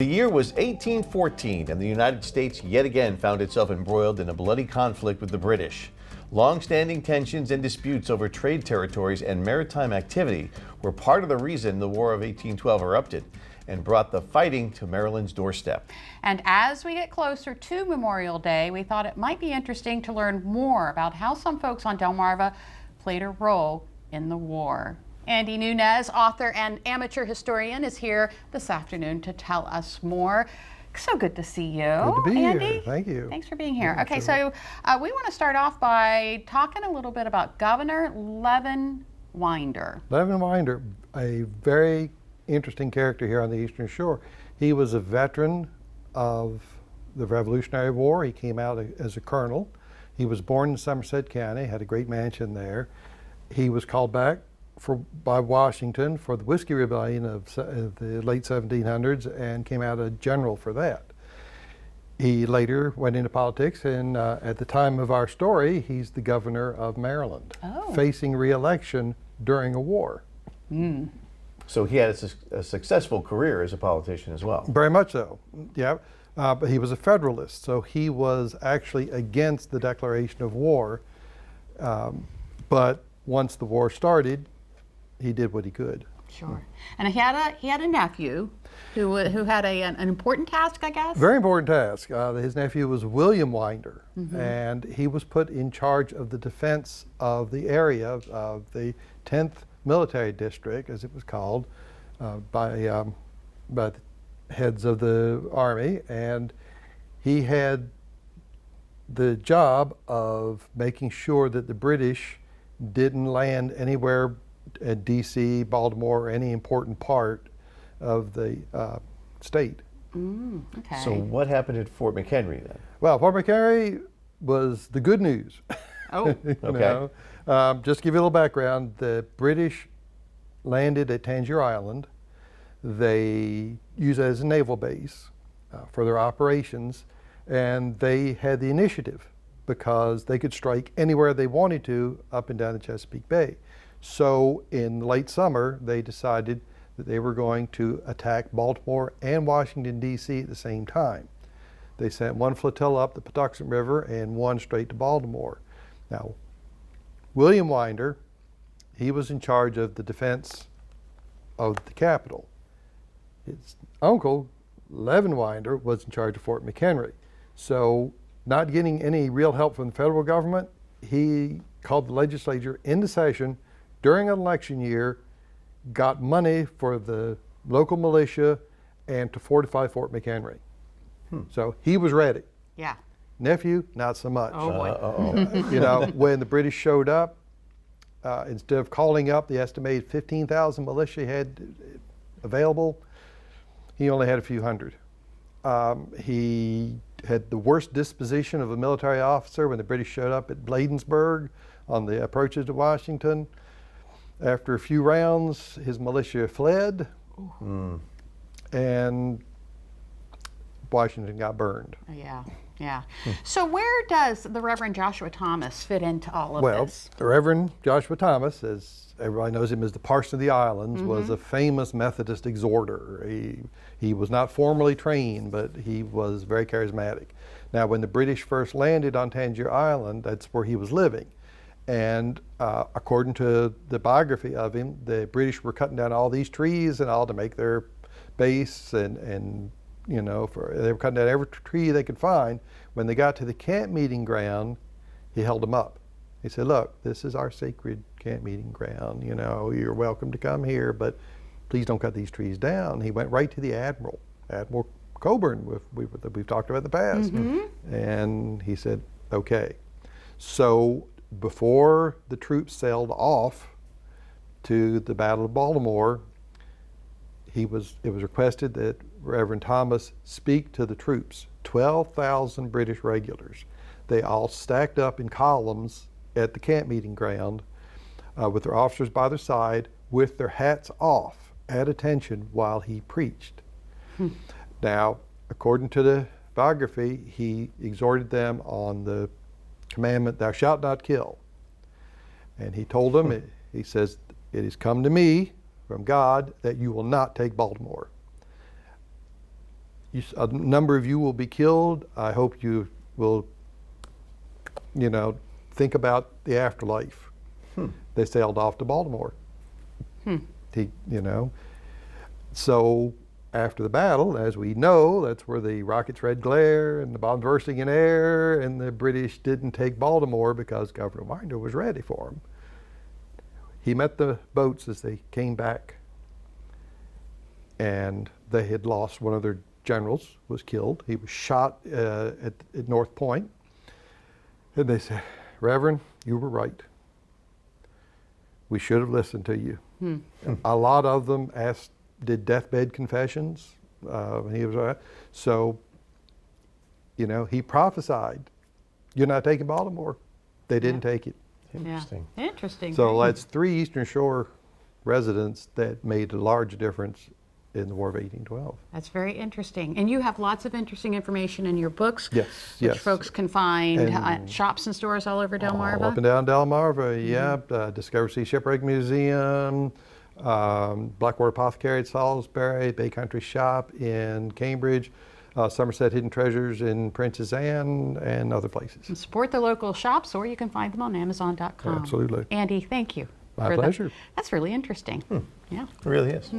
The year was 1814, and the United States yet again found itself embroiled in a bloody conflict with the British. Long-standing tensions and disputes over trade territories and maritime activity were part of the reason the War of 1812 erupted and brought the fighting to Maryland's doorstep. And as we get closer to Memorial Day, we thought it might be interesting to learn more about how some folks on Delmarva played a role in the war. Andy Nunez, author and amateur historian, is here this afternoon to tell us more. So good to see you, Good to be Andy. here. Thank you. Thanks for being here. Yeah, okay, sure. so we want to start off by talking a little bit about Governor Levin Winder. Levin Winder, a very interesting character here on the Eastern Shore. He was a veteran of the Revolutionary War. He came out as a colonel. He was born in Somerset County, had a great mansion there. He was called back by Washington for the Whiskey Rebellion of the late 1700s and came out a general for that. He later went into politics, and at the time of our story, he's the governor of Maryland, facing re-election during a war. Mm. So he had a successful career as a politician as well. Very much so, yeah. But he was a Federalist, so he was actually against the declaration of war. But once the war started, he did what he could. Sure. And he had a nephew who had an important task, I guess? Very important task. His nephew was William Winder, and he was put in charge of the defense of the area of the 10th Military District, as it was called, by the heads of the Army. And he had the job of making sure that the British didn't land anywhere at D.C., Baltimore, or any important part of the state. Okay. So what happened at Fort McHenry then? Well, Fort McHenry was the good news. Oh, okay. Just to give you a little background, the British landed at Tangier Island. They used it as a naval base for their operations, and they had the initiative because they could strike anywhere they wanted to up and down the Chesapeake Bay. So in late summer, they decided that they were going to attack Baltimore and Washington, D.C. at the same time. They sent one flotilla up the Patuxent River and one straight to Baltimore. Now, William Winder, he was in charge of the defense of the capital. His uncle, Levin Winder, was in charge of Fort McHenry. So, not getting any real help from the federal government, he called the legislature into session during an election year, got money for the local militia and to fortify Fort McHenry. So he was ready. yeah. Nephew, not so much. Oh boy. You know, when the British showed up, instead of calling up the estimated 15,000 militia he had available, he only had a few hundred. He had the worst disposition of a military officer when the British showed up at Bladensburg on the approaches to Washington. After a few rounds, his militia fled, and Washington got burned. Yeah, yeah. So where does the Reverend Joshua Thomas fit into all of Well, this? the Reverend Joshua Thomas, as everybody knows him as the Parson of the Islands, was a famous Methodist exhorter. He was not formally trained, but he was very charismatic. Now, when the British first landed on Tangier Island, that's where he was living. And according to the biography of him, the British were cutting down all these trees and all to make their base, and you know, they were cutting down every tree they could find. When they got to the camp meeting ground, he held them up. He said, "Look, this is our sacred camp meeting ground. You know, you're welcome to come here, but please don't cut these trees down." He went right to the Admiral Coburn, we've talked about in the past, and he said, "Okay." So before the troops sailed off to the Battle of Baltimore, it was requested that Reverend Thomas speak to the troops, 12,000 British regulars. They all stacked up in columns at the camp meeting ground with their officers by their side with their hats off at attention while he preached. Now, according to the biography, he exhorted them on the commandment, "Thou shalt not kill." And he told them, he says, "It has come to me from God that you will not take Baltimore." a number of you will be killed. I hope you will, think about the afterlife. They sailed off to Baltimore. So after the battle, as we know, that's where the rockets' red glare and the bombs bursting in air, and the British didn't take Baltimore because Governor Winder was ready for them. He met the boats as they came back, and they had lost one of their generals, was killed. He was shot at North Point, and they said, "Reverend, you were right. We should have listened to you." A lot of them did deathbed confessions. He was so, he prophesied, "You're not taking Baltimore." They didn't take it. Interesting. Yeah. Interesting. So right? that's 3 Eastern Shore residents that made a large difference in the War of 1812. That's very interesting. And you have lots of interesting information in your books, Yes, which yes. folks can find And at shops and stores all over Delmarva. All up and down Delmarva, yeah. Discovery Sea Shipwreck Museum, Blackwater Apothecary at Salisbury, Bay Country Shop in Cambridge, Somerset Hidden Treasures in Princess Anne, and other places. And support the local shops, or you can find them on Amazon.com. Absolutely. Andy, thank you. My pleasure. That's really interesting. Yeah. It really is.